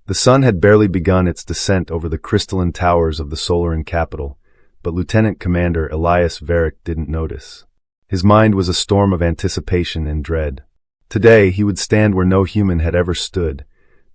The sun had barely begun its descent over the crystalline towers of the Solaran capital, but Lieutenant Commander Elias didn't notice. His mind was a storm of anticipation and dread. Today he would stand where no human had ever stood,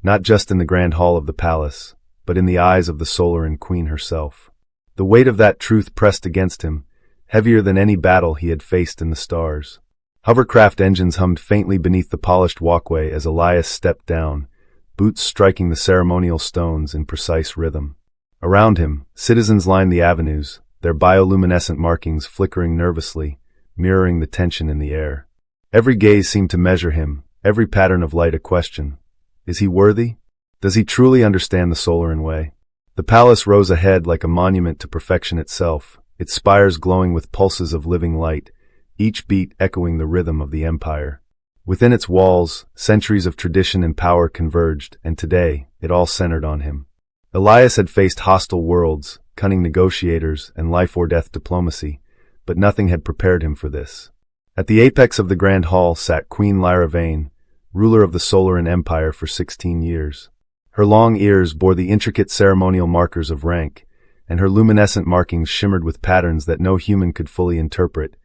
not just in the grand hall of the palace, but in the eyes of the Solaran Queen herself. The weight of that truth pressed against him, heavier than any battle he had faced in the stars. Hovercraft engines hummed faintly beneath the polished walkway as Elias stepped down, boots striking the ceremonial stones in precise rhythm. Around him, citizens lined the avenues, their bioluminescent markings flickering nervously, mirroring the tension in the air. Every gaze seemed to measure him, every pattern of light a question. Is he worthy? Does he truly understand the Solaran way? The palace rose ahead like a monument to perfection itself, its spires glowing with pulses of living light, each beat echoing the rhythm of the empire. Within its walls, centuries of tradition and power converged, and today, it all centered on him. Elias had faced hostile worlds, cunning negotiators, and life-or-death diplomacy, but nothing had prepared him for this. At the apex of the Grand Hall sat Queen Lyra, ruler of the Solaran Empire for 16 years. Her long ears bore the intricate ceremonial markers of rank, and her luminescent markings shimmered with patterns that no human could fully interpret,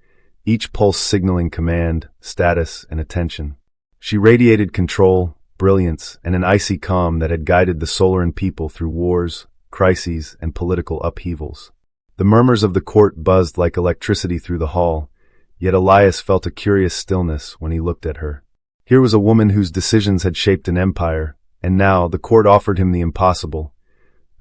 each pulse signaling command, status, and attention. She radiated control, brilliance, and an icy calm that had guided the Solaran people through wars, crises, and political upheavals. The murmurs of the court buzzed like electricity through the hall, yet Elias felt a curious stillness when he looked at her. Here was a woman whose decisions had shaped an empire, and now the court offered him the impossible,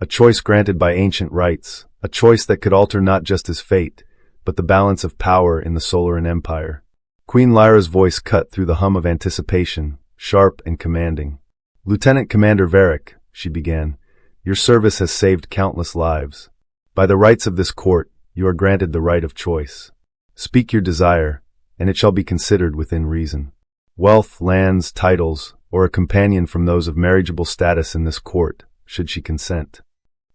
a choice granted by ancient rights, a choice that could alter not just his fate, but the balance of power in the Solaran Empire. Queen Lyra's voice cut through the hum of anticipation, sharp and commanding. "Lieutenant Commander Varric," she began, "your service has saved countless lives. By the rights of this court, you are granted the right of choice. Speak your desire, and it shall be considered within reason. Wealth, lands, titles, or a companion from those of marriageable status in this court, should she consent."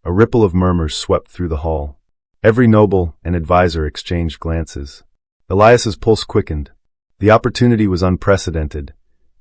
A ripple of murmurs swept through the hall. Every noble and advisor exchanged glances. Elias's pulse quickened. The opportunity was unprecedented,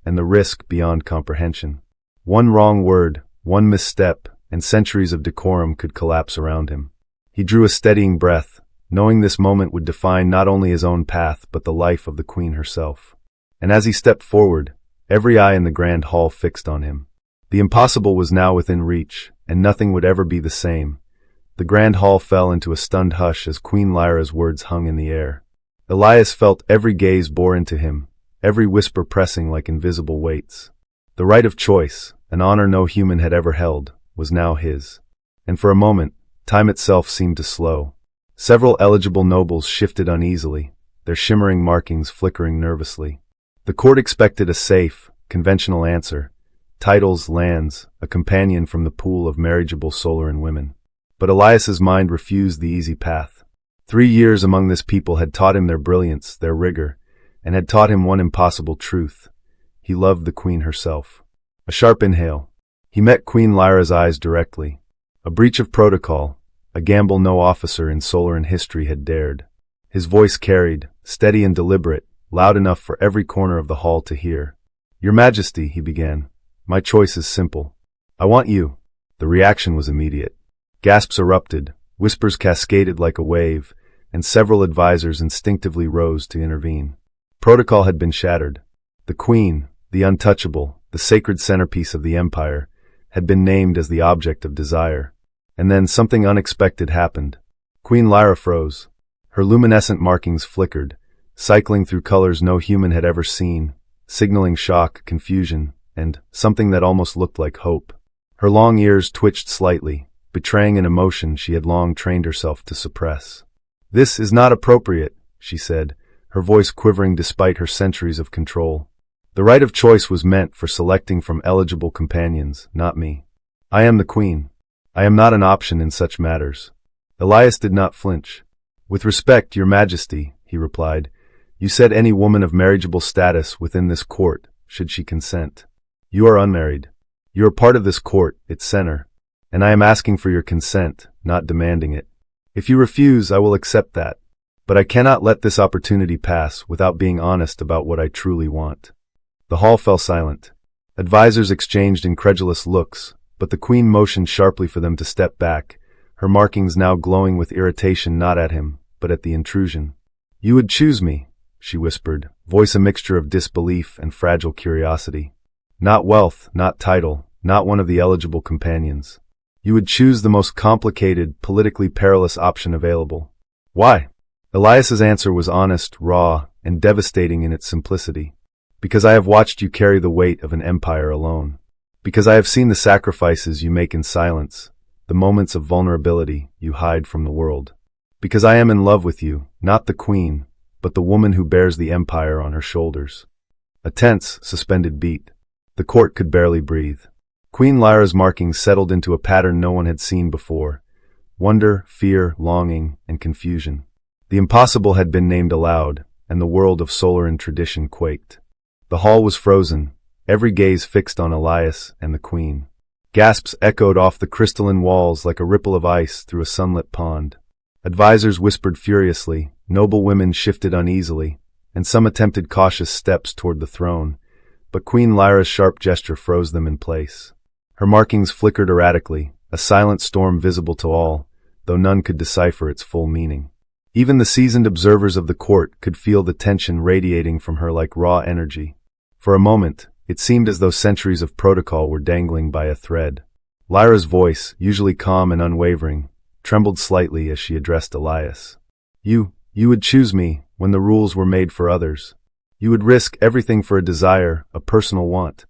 and the risk beyond comprehension. One wrong word, one misstep, and centuries of decorum could collapse around him. He drew a steadying breath, knowing this moment would define not only his own path but the life of the Queen herself. And as he stepped forward, every eye in the grand hall fixed on him. The impossible was now within reach, and nothing would ever be the same. The grand hall fell into a stunned hush as Queen Lyra's words hung in the air. Elias felt every gaze bore into him, every whisper pressing like invisible weights. The right of choice, an honor no human had ever held, was now his. And for a moment, time itself seemed to slow. Several eligible nobles shifted uneasily, their shimmering markings flickering nervously. The court expected a safe, conventional answer: titles, lands, a companion from the pool of marriageable Solaran women. But Elias's mind refused the easy path. 3 years among this people had taught him their brilliance, their rigor, and had taught him one impossible truth: he loved the Queen herself. A sharp inhale. He met Queen Lyra's eyes directly. A breach of protocol, a gamble no officer in Solaran history had dared. His voice carried, steady and deliberate, loud enough for every corner of the hall to hear. "Your Majesty," he began, "my choice is simple. I want you." The reaction was immediate. Gasps erupted, whispers cascaded like a wave, and several advisors instinctively rose to intervene. Protocol had been shattered. The Queen, the untouchable, the sacred centerpiece of the empire, had been named as the object of desire. And then something unexpected happened. Queen Lyra froze. Her luminescent markings flickered, cycling through colors no human had ever seen, signaling shock, confusion, and something that almost looked like hope. Her long ears twitched slightly, betraying an emotion she had long trained herself to suppress. "This is not appropriate," she said, her voice quivering despite her centuries of control. "The right of choice was meant for selecting from eligible companions, not me. I am the Queen. I am not an option in such matters." Elias did not flinch. "With respect, Your Majesty," he replied, "you said any woman of marriageable status within this court, should she consent. You are unmarried. You are part of this court, its center, and I am asking for your consent, not demanding it. If you refuse, I will accept that. But I cannot let this opportunity pass without being honest about what I truly want." The hall fell silent. Advisors exchanged incredulous looks, but the queen motioned sharply for them to step back, her markings now glowing with irritation not at him, but at the intrusion. "You would choose me," she whispered, voice a mixture of disbelief and fragile curiosity. "Not wealth, not title, not one of the eligible companions. You would choose the most complicated, politically perilous option available. Why?" Elias's answer was honest, raw, and devastating in its simplicity. "Because I have watched you carry the weight of an empire alone. Because I have seen the sacrifices you make in silence, the moments of vulnerability you hide from the world. Because I am in love with you, not the queen, but the woman who bears the empire on her shoulders." A tense, suspended beat. The court could barely breathe. Queen Lyra's markings settled into a pattern no one had seen before. Wonder, fear, longing, and confusion. The impossible had been named aloud, and the world of Solaran tradition quaked. The hall was frozen, every gaze fixed on Elias and the queen. Gasps echoed off the crystalline walls like a ripple of ice through a sunlit pond. Advisors whispered furiously, noble women shifted uneasily, and some attempted cautious steps toward the throne, but Queen Lyra's sharp gesture froze them in place. Her markings flickered erratically, a silent storm visible to all, though none could decipher its full meaning. Even the seasoned observers of the court could feel the tension radiating from her like raw energy. For a moment, it seemed as though centuries of protocol were dangling by a thread. Lyra's voice, usually calm and unwavering, trembled slightly as she addressed Elias. You would choose me when the rules were made for others. You would risk everything for a desire, a personal want."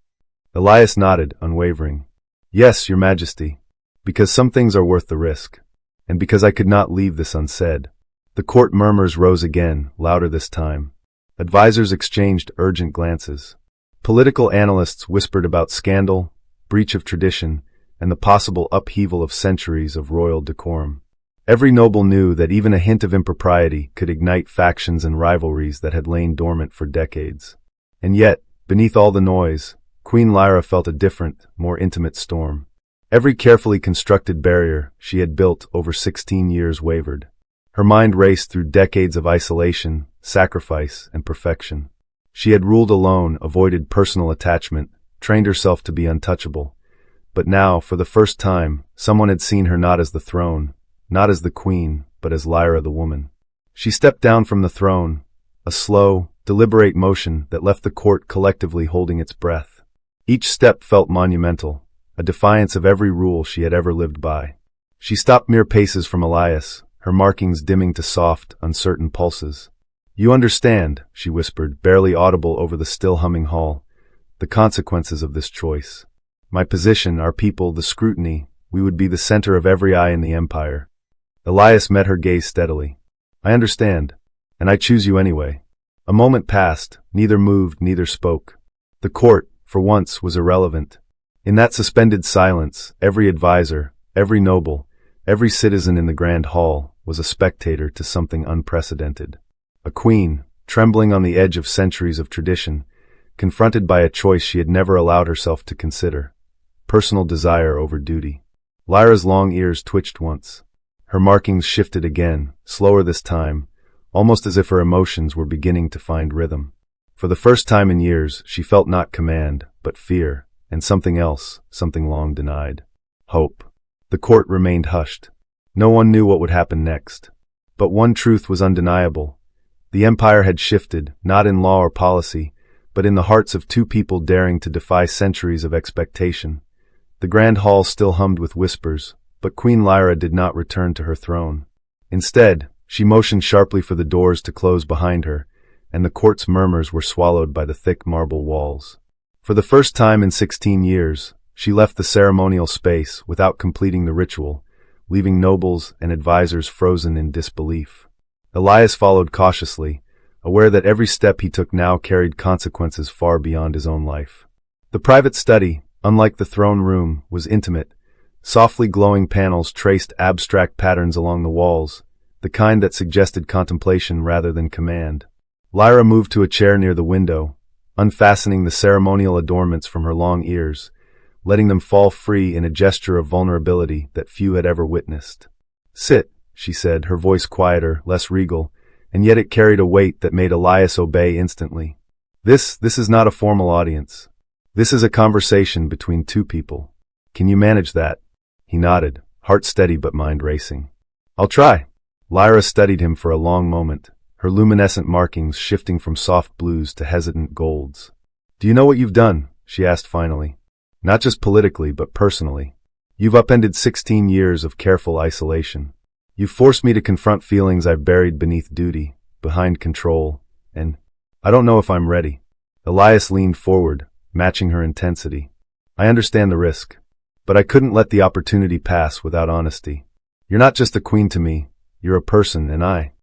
Elias nodded, unwavering. "Yes, Your Majesty. Because some things are worth the risk. And because I could not leave this unsaid." The court murmurs rose again, louder this time. Advisors exchanged urgent glances. Political analysts whispered about scandal, breach of tradition, and the possible upheaval of centuries of royal decorum. Every noble knew that even a hint of impropriety could ignite factions and rivalries that had lain dormant for decades. And yet, beneath all the noise, Queen Lyra felt a different, more intimate storm. Every carefully constructed barrier she had built over 16 years wavered. Her mind raced through decades of isolation, sacrifice, and perfection. She had ruled alone, avoided personal attachment, trained herself to be untouchable. But now, for the first time, someone had seen her not as the throne, not as the queen, but as Lyra the woman. She stepped down from the throne, a slow, deliberate motion that left the court collectively holding its breath. Each step felt monumental, a defiance of every rule she had ever lived by. She stopped mere paces from Elias, her markings dimming to soft, uncertain pulses. "You understand," she whispered, barely audible over the still humming hall, "the consequences of this choice. My position, our people, the scrutiny, we would be the center of every eye in the empire." Elias met her gaze steadily. "I understand, and I choose you anyway." A moment passed, neither moved, neither spoke. The court, for once, was irrelevant. In that suspended silence, every advisor, every noble, every citizen in the grand hall was a spectator to something unprecedented. A queen, trembling on the edge of centuries of tradition, confronted by a choice she had never allowed herself to consider. Personal desire over duty. Lyra's long ears twitched once. Her markings shifted again, slower this time, almost as if her emotions were beginning to find rhythm. For the first time in years, she felt not command, but fear, and something else, something long denied. Hope. The court remained hushed. No one knew what would happen next. But one truth was undeniable. The empire had shifted, not in law or policy, but in the hearts of two people daring to defy centuries of expectation. The grand hall still hummed with whispers, but Queen Lyra did not return to her throne. Instead, she motioned sharply for the doors to close behind her, and the court's murmurs were swallowed by the thick marble walls. For the first time in 16 years, she left the ceremonial space without completing the ritual, leaving nobles and advisors frozen in disbelief. Elias followed cautiously, aware that every step he took now carried consequences far beyond his own life. The private study, unlike the throne room, was intimate. Softly glowing panels traced abstract patterns along the walls, the kind that suggested contemplation rather than command. Lyra moved to a chair near the window, unfastening the ceremonial adornments from her long ears, letting them fall free in a gesture of vulnerability that few had ever witnessed. "Sit," she said, her voice quieter, less regal, and yet it carried a weight that made Elias obey instantly. This is not a formal audience. This is a conversation between two people. Can you manage that? He nodded, heart steady but mind racing. I'll try. Lyra studied him for a long moment, her luminescent markings shifting from soft blues to hesitant golds. Do you know what you've done? She asked finally. Not just politically, but personally. You've upended 16 years of careful isolation. You've forced me to confront feelings I've buried beneath duty, behind control, and I don't know if I'm ready. Elias leaned forward, matching her intensity. I understand the risk, but I couldn't let the opportunity pass without honesty. You're not just a queen to me, you're a person, and I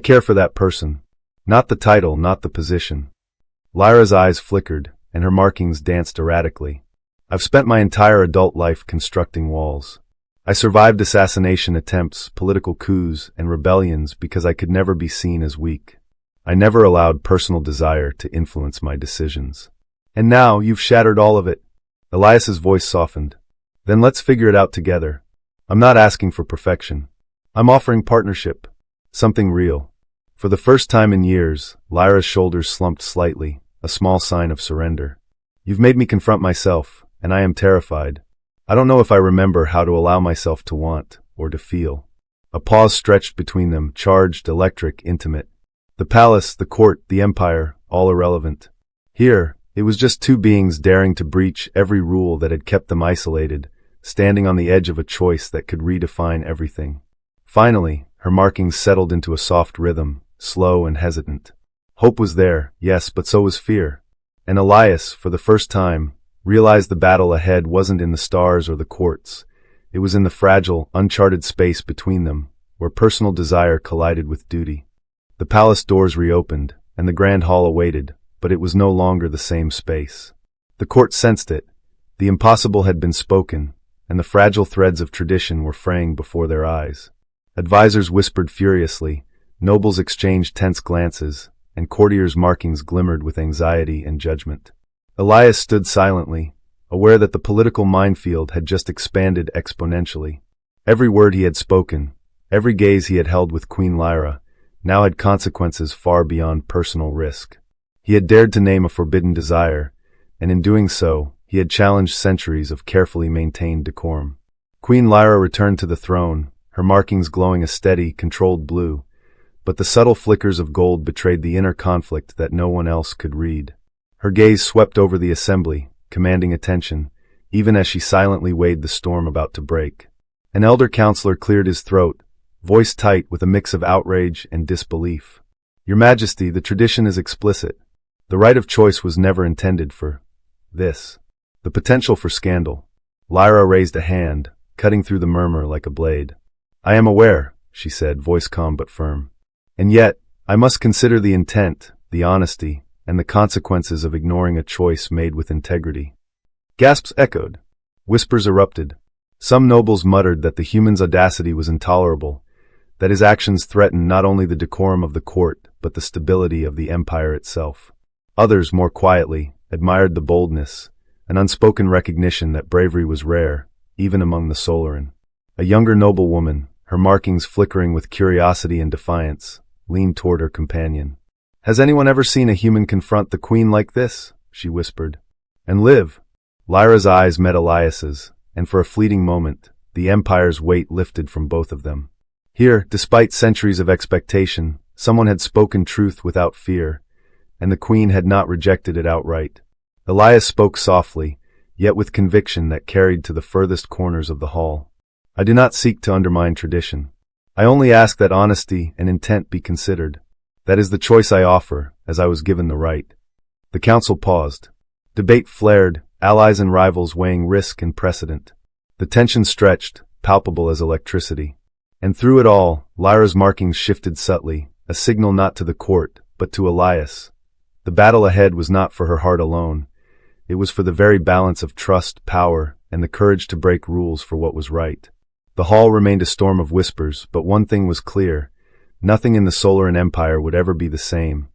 care for that person. Not the title, not the position. Lyra's eyes flickered, and her markings danced erratically. I've spent my entire adult life constructing walls. I survived assassination attempts, political coups, and rebellions because I could never be seen as weak. I never allowed personal desire to influence my decisions. And now you've shattered all of it. Elias's voice softened. Then let's figure it out together. I'm not asking for perfection. I'm offering partnership. Something real. For the first time in years, Lyra's shoulders slumped slightly, a small sign of surrender. You've made me confront myself, and I am terrified. I don't know if I remember how to allow myself to want, or to feel. A pause stretched between them, charged, electric, intimate. The palace, the court, the empire, all irrelevant. Here, it was just two beings daring to breach every rule that had kept them isolated, standing on the edge of a choice that could redefine everything. Finally, her markings settled into a soft rhythm, slow and hesitant. Hope was there, yes, but so was fear. And Elias, for the first time, realized the battle ahead wasn't in the stars or the courts. It was in the fragile, uncharted space between them, where personal desire collided with duty. The palace doors reopened, and the grand hall awaited, but it was no longer the same space. The court sensed it. The impossible had been spoken, and the fragile threads of tradition were fraying before their eyes. Advisors whispered furiously, nobles exchanged tense glances, and courtiers' markings glimmered with anxiety and judgment. Elias stood silently, aware that the political minefield had just expanded exponentially. Every word he had spoken, every gaze he had held with Queen Lyra, now had consequences far beyond personal risk. He had dared to name a forbidden desire, and in doing so, he had challenged centuries of carefully maintained decorum. Queen Lyra returned to the throne, her markings glowing a steady, controlled blue, but the subtle flickers of gold betrayed the inner conflict that no one else could read. Her gaze swept over the assembly, commanding attention, even as she silently weighed the storm about to break. An elder counselor cleared his throat, voice tight with a mix of outrage and disbelief. Your Majesty, the tradition is explicit. The right of choice was never intended for this. The potential for scandal. Lyra raised a hand, cutting through the murmur like a blade. I am aware, she said, voice calm but firm. And yet, I must consider the intent, the honesty, and the consequences of ignoring a choice made with integrity. Gasps echoed. Whispers erupted. Some nobles muttered that the human's audacity was intolerable, that his actions threatened not only the decorum of the court, but the stability of the empire itself. Others, more quietly, admired the boldness, an unspoken recognition that bravery was rare, even among the Solaran. A younger noblewoman, her markings flickering with curiosity and defiance, leaned toward her companion. Has anyone ever seen a human confront the queen like this? She whispered. And live. Lyra's eyes met Elias's, and for a fleeting moment, the empire's weight lifted from both of them. Here, despite centuries of expectation, someone had spoken truth without fear, and the queen had not rejected it outright. Elias spoke softly, yet with conviction that carried to the furthest corners of the hall. I do not seek to undermine tradition. I only ask that honesty and intent be considered. That is the choice I offer, as I was given the right. The council paused. Debate flared, allies and rivals weighing risk and precedent. The tension stretched, palpable as electricity. And through it all, Lyra's markings shifted subtly, a signal not to the court, but to Elias. The battle ahead was not for her heart alone. It was for the very balance of trust, power, and the courage to break rules for what was right. The hall remained a storm of whispers, but one thing was clear. Nothing in the Solaran Empire would ever be the same.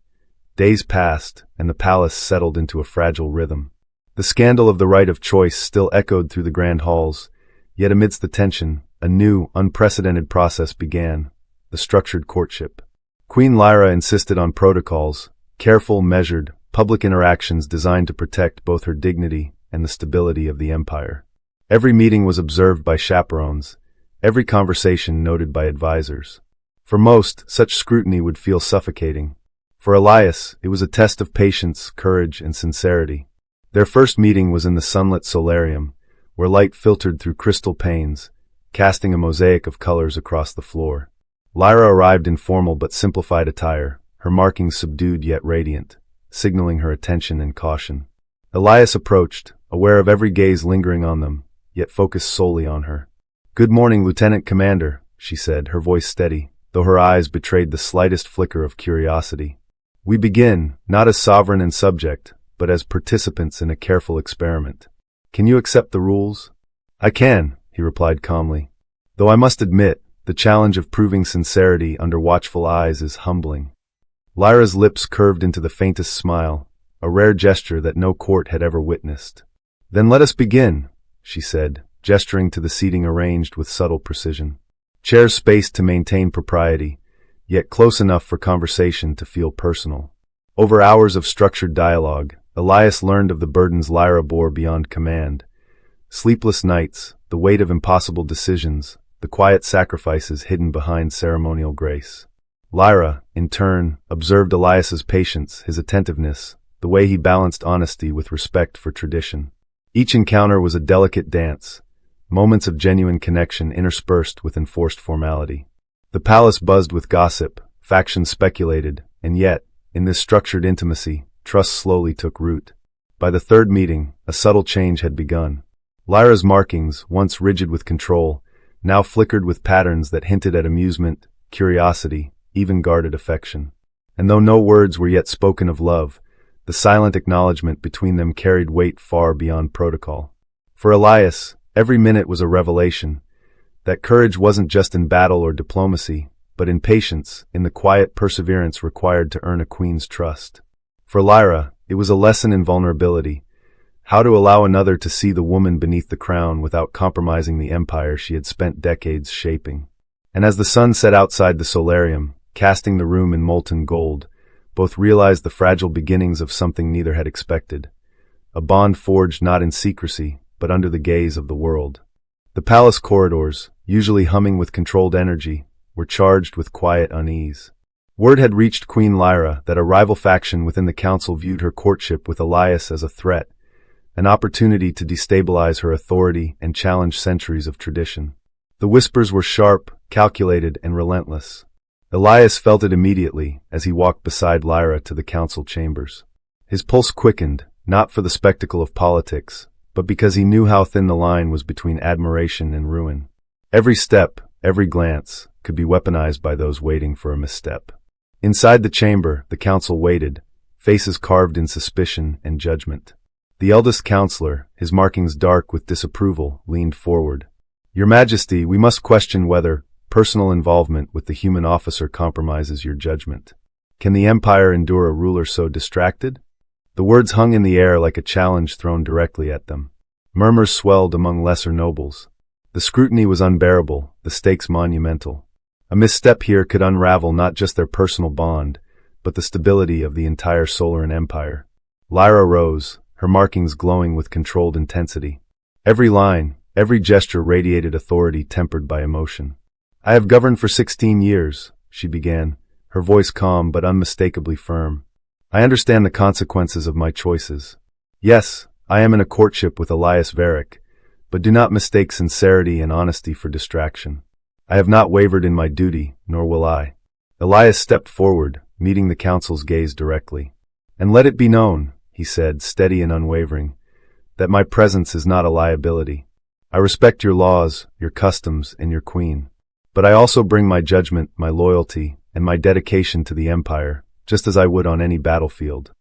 Days passed, and the palace settled into a fragile rhythm. The scandal of the right of choice still echoed through the grand halls, yet amidst the tension, a new, unprecedented process began, the structured courtship. Queen Lyra insisted on protocols, careful, measured, public interactions designed to protect both her dignity and the stability of the empire. Every meeting was observed by chaperones, every conversation noted by advisors. For most, such scrutiny would feel suffocating. For Elias, it was a test of patience, courage, and sincerity. Their first meeting was in the sunlit solarium, where light filtered through crystal panes, casting a mosaic of colors across the floor. Lyra arrived in formal but simplified attire, her markings subdued yet radiant, signaling her attention and caution. Elias approached, aware of every gaze lingering on them, yet focused solely on her. "Good morning, Lieutenant Commander," she said, her voice steady, though her eyes betrayed the slightest flicker of curiosity. "We begin, not as sovereign and subject, but as participants in a careful experiment. Can you accept the rules?" "I can," he replied calmly. "Though I must admit, the challenge of proving sincerity under watchful eyes is humbling." Lyra's lips curved into the faintest smile, a rare gesture that no court had ever witnessed. "Then let us begin," she said, gesturing to the seating arranged with subtle precision. Chairs spaced to maintain propriety, yet close enough for conversation to feel personal. Over hours of structured dialogue, Elias learned of the burdens Lyra bore beyond command. Sleepless nights, the weight of impossible decisions, the quiet sacrifices hidden behind ceremonial grace. Lyra, in turn, observed Elias's patience, his attentiveness, the way he balanced honesty with respect for tradition. Each encounter was a delicate dance, moments of genuine connection interspersed with enforced formality. The palace buzzed with gossip, factions speculated, and yet, in this structured intimacy, trust slowly took root. By the third meeting, a subtle change had begun. Lyra's markings, once rigid with control, now flickered with patterns that hinted at amusement, curiosity, even guarded affection. And though no words were yet spoken of love, the silent acknowledgement between them carried weight far beyond protocol. For Elias, every minute was a revelation, that courage wasn't just in battle or diplomacy, but in patience, in the quiet perseverance required to earn a queen's trust. For Lyra, it was a lesson in vulnerability, how to allow another to see the woman beneath the crown without compromising the empire she had spent decades shaping. And as the sun set outside the solarium, casting the room in molten gold, both realized the fragile beginnings of something neither had expected. A bond forged not in secrecy, but under the gaze of the world. The palace corridors, usually humming with controlled energy, were charged with quiet unease. Word had reached Queen Lyra that a rival faction within the council viewed her courtship with Elias as a threat, an opportunity to destabilize her authority and challenge centuries of tradition. The whispers were sharp, calculated, and relentless. Elias felt it immediately as he walked beside Lyra to the council chambers. His pulse quickened, not for the spectacle of politics, but because he knew how thin the line was between admiration and ruin. Every step, every glance, could be weaponized by those waiting for a misstep. Inside the chamber, the council waited, faces carved in suspicion and judgment. The eldest counselor, his markings dark with disapproval, leaned forward. "Your Majesty, we must question whether personal involvement with the human officer compromises your judgment. Can the Empire endure a ruler so distracted?" The words hung in the air like a challenge thrown directly at them. Murmurs swelled among lesser nobles. The scrutiny was unbearable, the stakes monumental. A misstep here could unravel not just their personal bond, but the stability of the entire Solaran Empire. Lyra rose, her markings glowing with controlled intensity. Every line, every gesture radiated authority tempered by emotion. "I have governed for 16 years, she began, her voice calm but unmistakably firm. "I understand the consequences of my choices. Yes, I am in a courtship with Elias Varick, but do not mistake sincerity and honesty for distraction. I have not wavered in my duty, nor will I." Elias stepped forward, meeting the council's gaze directly. "And let it be known," he said, steady and unwavering, "that my presence is not a liability. I respect your laws, your customs, and your queen. But I also bring my judgment, my loyalty, and my dedication to the Empire, just as I would on any battlefield."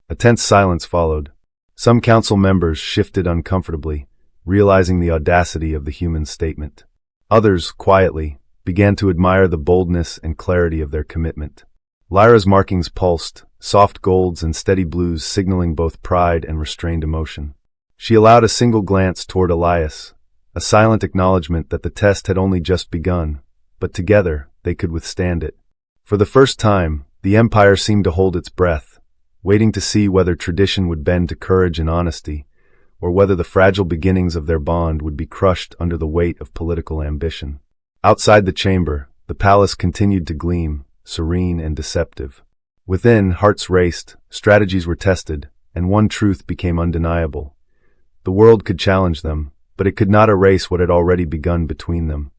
A tense silence followed. Some council members shifted uncomfortably, realizing the audacity of the human statement. Others, quietly, began to admire the boldness and clarity of their commitment. Lyra's markings pulsed, soft golds and steady blues signaling both pride and restrained emotion. She allowed a single glance toward Elias, a silent acknowledgement that the test had only just begun, but together they could withstand it. For the first time, the Empire seemed to hold its breath, waiting to see whether tradition would bend to courage and honesty, or whether the fragile beginnings of their bond would be crushed under the weight of political ambition. Outside the chamber, the palace continued to gleam, serene and deceptive. Within, hearts raced, strategies were tested, and one truth became undeniable. The world could challenge them, but it could not erase what had already begun between them.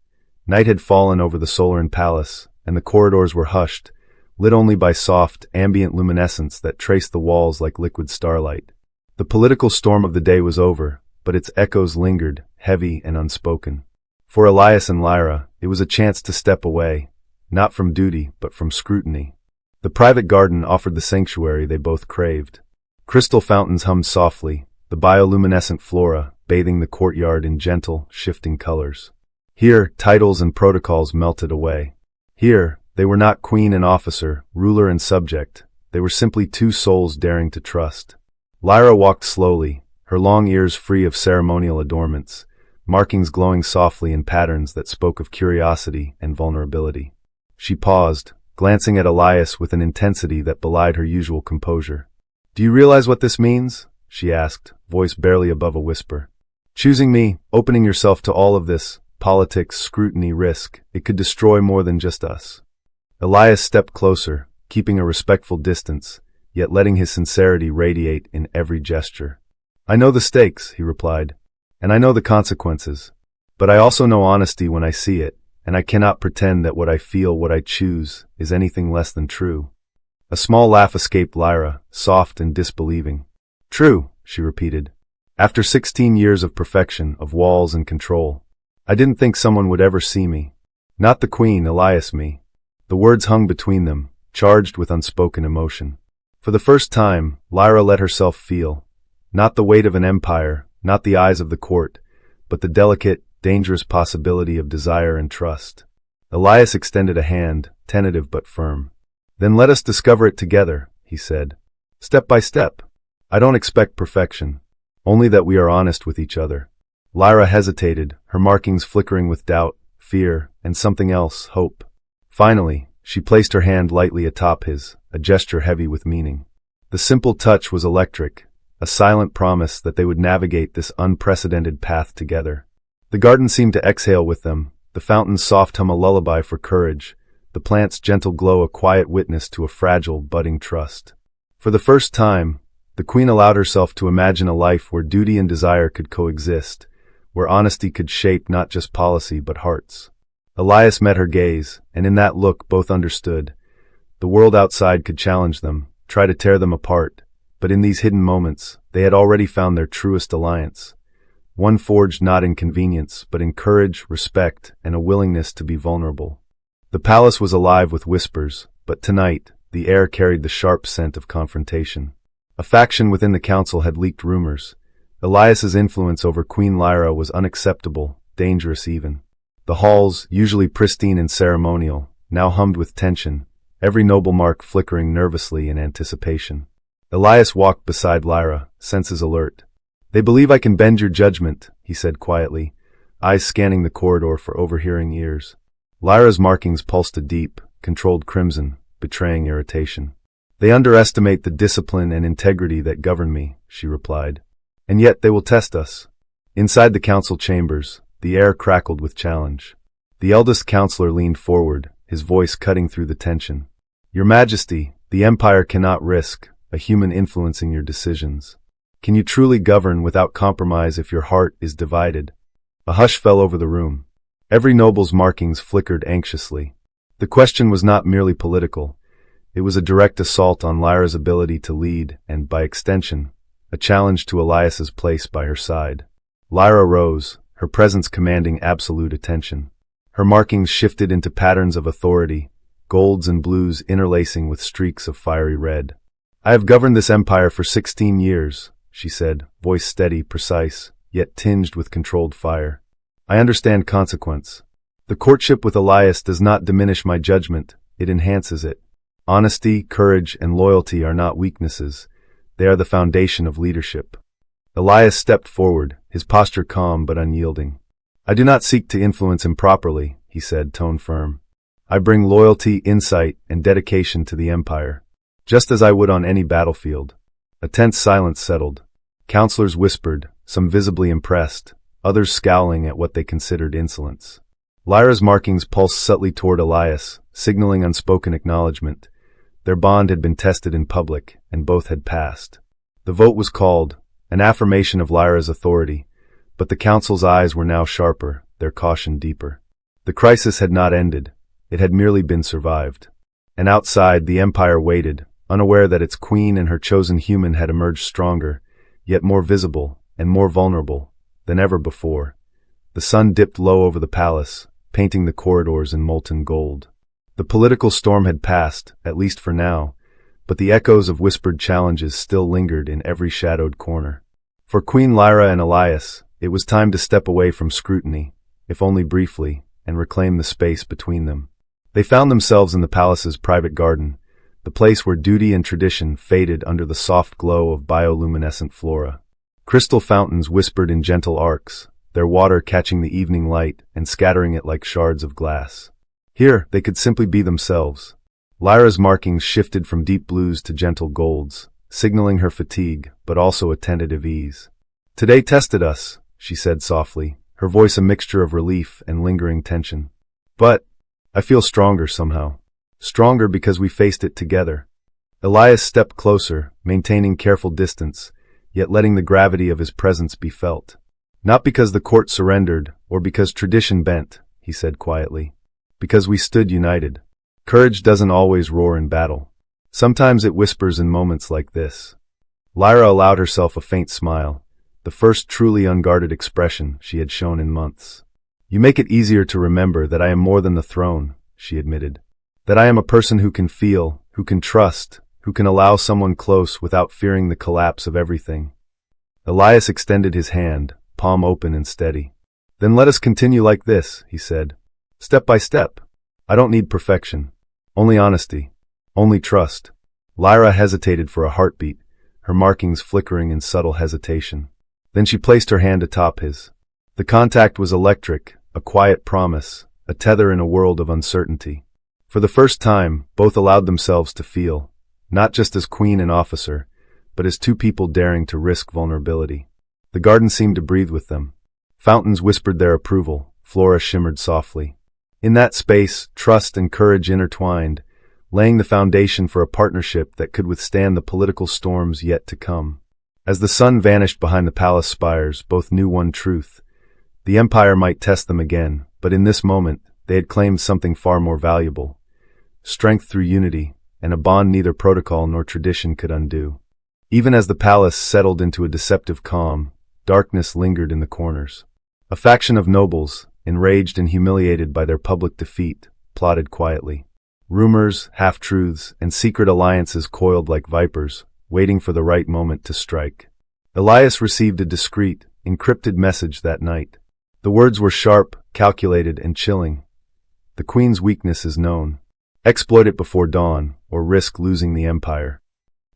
Night had fallen over the Solaran palace, and the corridors were hushed, lit only by soft, ambient luminescence that traced the walls like liquid starlight. The political storm of the day was over, but its echoes lingered, heavy and unspoken. For Elias and Lyra, it was a chance to step away, not from duty, but from scrutiny. The private garden offered the sanctuary they both craved. Crystal fountains hummed softly, the bioluminescent flora bathing the courtyard in gentle, shifting colors. Here, titles and protocols melted away. Here, they were not queen and officer, ruler and subject. They were simply two souls daring to trust. Lyra walked slowly, her long ears free of ceremonial adornments, markings glowing softly in patterns that spoke of curiosity and vulnerability. She paused, glancing at Elias with an intensity that belied her usual composure. "Do you realize what this means?" she asked, voice barely above a whisper. "Choosing me, opening yourself to all of this, politics, scrutiny, risk, it could destroy more than just us." Elias stepped closer, keeping a respectful distance, yet letting his sincerity radiate in every gesture. "I know the stakes," he replied, "and I know the consequences. But I also know honesty when I see it, and I cannot pretend that what I feel, what I choose, is anything less than true." A small laugh escaped Lyra, soft and disbelieving. "True," she repeated. "After 16 years of perfection, of walls and control, I didn't think someone would ever see me. Not the queen, Elias me." The words hung between them, charged with unspoken emotion. For the first time, Lyra let herself feel, not the weight of an empire, not the eyes of the court, but the delicate, dangerous possibility of desire and trust. Elias extended a hand, tentative but firm. "Then let us discover it together," he said. "Step by step. I don't expect perfection, only that we are honest with each other." Lyra hesitated, her markings flickering with doubt, fear, and something else, hope. Finally, she placed her hand lightly atop his, a gesture heavy with meaning. The simple touch was electric, a silent promise that they would navigate this unprecedented path together. The garden seemed to exhale with them, the fountain's soft hum a lullaby for courage, the plant's gentle glow a quiet witness to a fragile, budding trust. For the first time, the queen allowed herself to imagine a life where duty and desire could coexist, where honesty could shape not just policy but hearts. Elias met her gaze, and in that look both understood. The world outside could challenge them, try to tear them apart, but in these hidden moments, they had already found their truest alliance. One forged not in convenience, but in courage, respect, and a willingness to be vulnerable. The palace was alive with whispers, but tonight, the air carried the sharp scent of confrontation. A faction within the council had leaked rumors. Elias's influence over Queen Lyra was unacceptable, dangerous even. The halls, usually pristine and ceremonial, now hummed with tension, every noble mark flickering nervously in anticipation. Elias walked beside Lyra, senses alert. "They believe I can bend your judgment," he said quietly, eyes scanning the corridor for overhearing ears. Lyra's markings pulsed a deep, controlled crimson, betraying irritation. "They underestimate the discipline and integrity that govern me," she replied. "And yet they will test us." Inside the council chambers, the air crackled with challenge. The eldest counselor leaned forward, his voice cutting through the tension. "Your Majesty, the Empire cannot risk a human influencing your decisions. Can you truly govern without compromise if your heart is divided?" A hush fell over the room. Every noble's markings flickered anxiously. The question was not merely political. It was a direct assault on Lyra's ability to lead and, by extension, a challenge to Elias's place by her side. Lyra rose, her presence commanding absolute attention. Her markings shifted into patterns of authority, golds and blues interlacing with streaks of fiery red. "I have governed this empire for 16 years, she said, voice steady, precise, yet tinged with controlled fire. "I understand consequence. The courtship with Elias does not diminish my judgment, it enhances it. Honesty, courage, and loyalty are not weaknesses. They are the foundation of leadership." Elias stepped forward, his posture calm but unyielding. "I do not seek to influence improperly," he said, tone firm. "I bring loyalty, insight, and dedication to the empire, just as I would on any battlefield." A tense silence settled. Counselors whispered, some visibly impressed, others scowling at what they considered insolence. Lyra's markings pulsed subtly toward Elias, signaling unspoken acknowledgement. Their bond had been tested in public, and both had passed. The vote was called, an affirmation of Lyra's authority, but the council's eyes were now sharper, their caution deeper. The crisis had not ended, it had merely been survived. And outside, the Empire waited, unaware that its queen and her chosen human had emerged stronger, yet more visible and more vulnerable than ever before. The sun dipped low over the palace, painting the corridors in molten gold. The political storm had passed, at least for now, but the echoes of whispered challenges still lingered in every shadowed corner. For Queen Lyra and Elias, it was time to step away from scrutiny, if only briefly, and reclaim the space between them. They found themselves in the palace's private garden, the place where duty and tradition faded under the soft glow of bioluminescent flora. Crystal fountains whispered in gentle arcs, their water catching the evening light and scattering it like shards of glass. Here, they could simply be themselves. Lyra's markings shifted from deep blues to gentle golds, signaling her fatigue, but also a tentative ease. "Today tested us," she said softly, her voice a mixture of relief and lingering tension. "But I feel stronger somehow. Stronger because we faced it together." Elias stepped closer, maintaining careful distance, yet letting the gravity of his presence be felt. "Not because the court surrendered, or because tradition bent," he said quietly. "Because we stood united. Courage doesn't always roar in battle. Sometimes it whispers in moments like this." Lyra allowed herself a faint smile, the first truly unguarded expression she had shown in months. "You make it easier to remember that I am more than the throne," she admitted. "That I am a person who can feel, who can trust, who can allow someone close without fearing the collapse of everything." Elias extended his hand, palm open and steady. "Then let us continue like this," he said. "Step by step. I don't need perfection. Only honesty. Only trust." Lyra hesitated for a heartbeat, her markings flickering in subtle hesitation. Then she placed her hand atop his. The contact was electric, a quiet promise, a tether in a world of uncertainty. For the first time, both allowed themselves to feel, not just as queen and officer, but as two people daring to risk vulnerability. The garden seemed to breathe with them. Fountains whispered their approval, flora shimmered softly. In that space, trust and courage intertwined, laying the foundation for a partnership that could withstand the political storms yet to come. As the sun vanished behind the palace spires, both knew one truth. The Empire might test them again, but in this moment, they had claimed something far more valuable. Strength through unity, and a bond neither protocol nor tradition could undo. Even as the palace settled into a deceptive calm, darkness lingered in the corners. A faction of nobles, enraged and humiliated by their public defeat, plotted quietly. Rumors, half-truths, and secret alliances coiled like vipers, waiting for the right moment to strike. Elias received a discreet, encrypted message that night. The words were sharp, calculated, and chilling. "The Queen's weakness is known. Exploit it before dawn, or risk losing the Empire."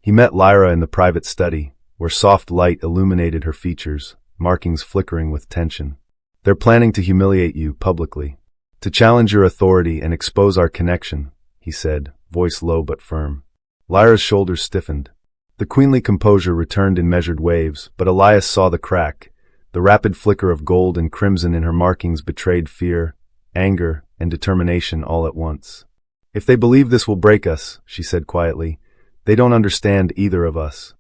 He met Lyra in the private study, where soft light illuminated her features, markings flickering with tension. "They're planning to humiliate you publicly. To challenge your authority and expose our connection," he said, voice low but firm. Lyra's shoulders stiffened. The queenly composure returned in measured waves, but Elias saw the crack. The rapid flicker of gold and crimson in her markings betrayed fear, anger, and determination all at once. "If they believe this will break us," she said quietly, "they don't understand either of us."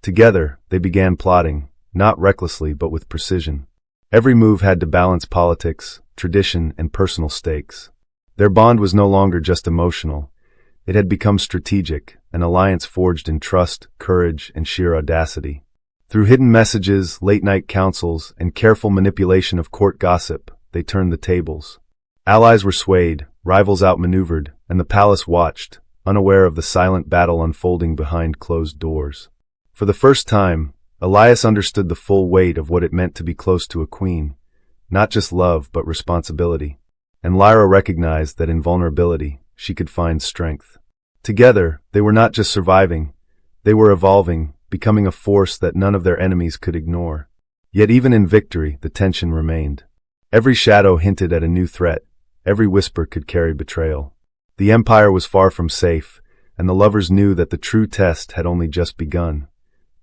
Together, they began plotting, not recklessly but with precision. Every move had to balance politics, tradition, and personal stakes. Their bond was no longer just emotional. It had become strategic, an alliance forged in trust, courage, and sheer audacity. Through hidden messages, late-night councils, and careful manipulation of court gossip, they turned the tables. Allies were swayed, rivals outmaneuvered, and the palace watched, unaware of the silent battle unfolding behind closed doors. For the first time, Elias understood the full weight of what it meant to be close to a queen, not just love but responsibility. And Lyra recognized that in vulnerability, she could find strength. Together, they were not just surviving, they were evolving, becoming a force that none of their enemies could ignore. Yet even in victory, the tension remained. Every shadow hinted at a new threat, every whisper could carry betrayal. The Empire was far from safe, and the lovers knew that the true test had only just begun.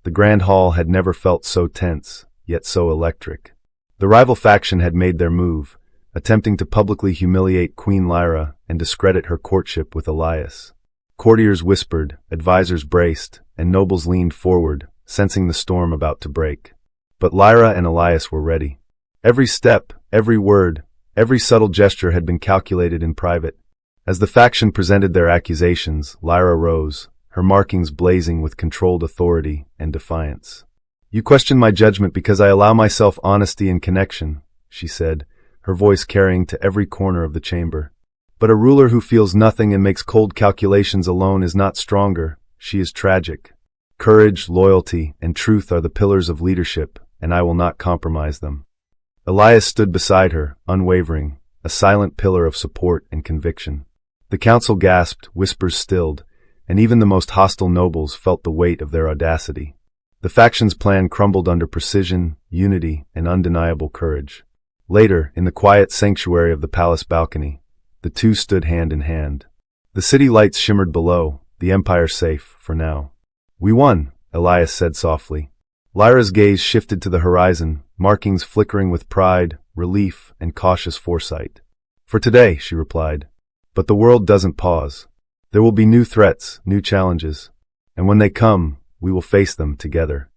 The Grand Hall had never felt so tense, yet so electric. The rival faction had made their move, attempting to publicly humiliate Queen Lyra and discredit her courtship with Elias. Courtiers whispered, advisors braced, and nobles leaned forward, sensing the storm about to break. But Lyra and Elias were ready. Every step, every word, every subtle gesture had been calculated in private. As the faction presented their accusations, Lyra rose, her markings blazing with controlled authority and defiance. "You question my judgment because I allow myself honesty and connection," she said, her voice carrying to every corner of the chamber. "But a ruler who feels nothing and makes cold calculations alone is not stronger, she is tragic. Courage, loyalty, and truth are the pillars of leadership, and I will not compromise them." Elias stood beside her, unwavering, a silent pillar of support and conviction. The council gasped, whispers stilled, and even the most hostile nobles felt the weight of their audacity. The faction's plan crumbled under precision, unity, and undeniable courage. Later, in the quiet sanctuary of the palace balcony, the two stood hand in hand. The city lights shimmered below, the empire safe, for now. "We won," Elias said softly. Lyra's gaze shifted to the horizon, markings flickering with pride, relief, and cautious foresight. "For today," she replied. "But the world doesn't pause. There will be new threats, new challenges. And when they come, we will face them together."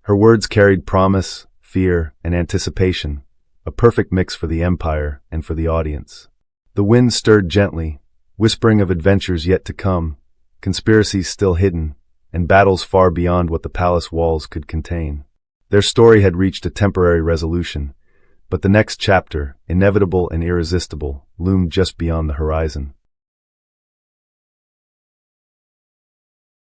Her words carried promise, fear, and anticipation, a perfect mix for the empire and for the audience. The wind stirred gently, whispering of adventures yet to come, conspiracies still hidden, and battles far beyond what the palace walls could contain. Their story had reached a temporary resolution, but the next chapter, inevitable and irresistible, loomed just beyond the horizon.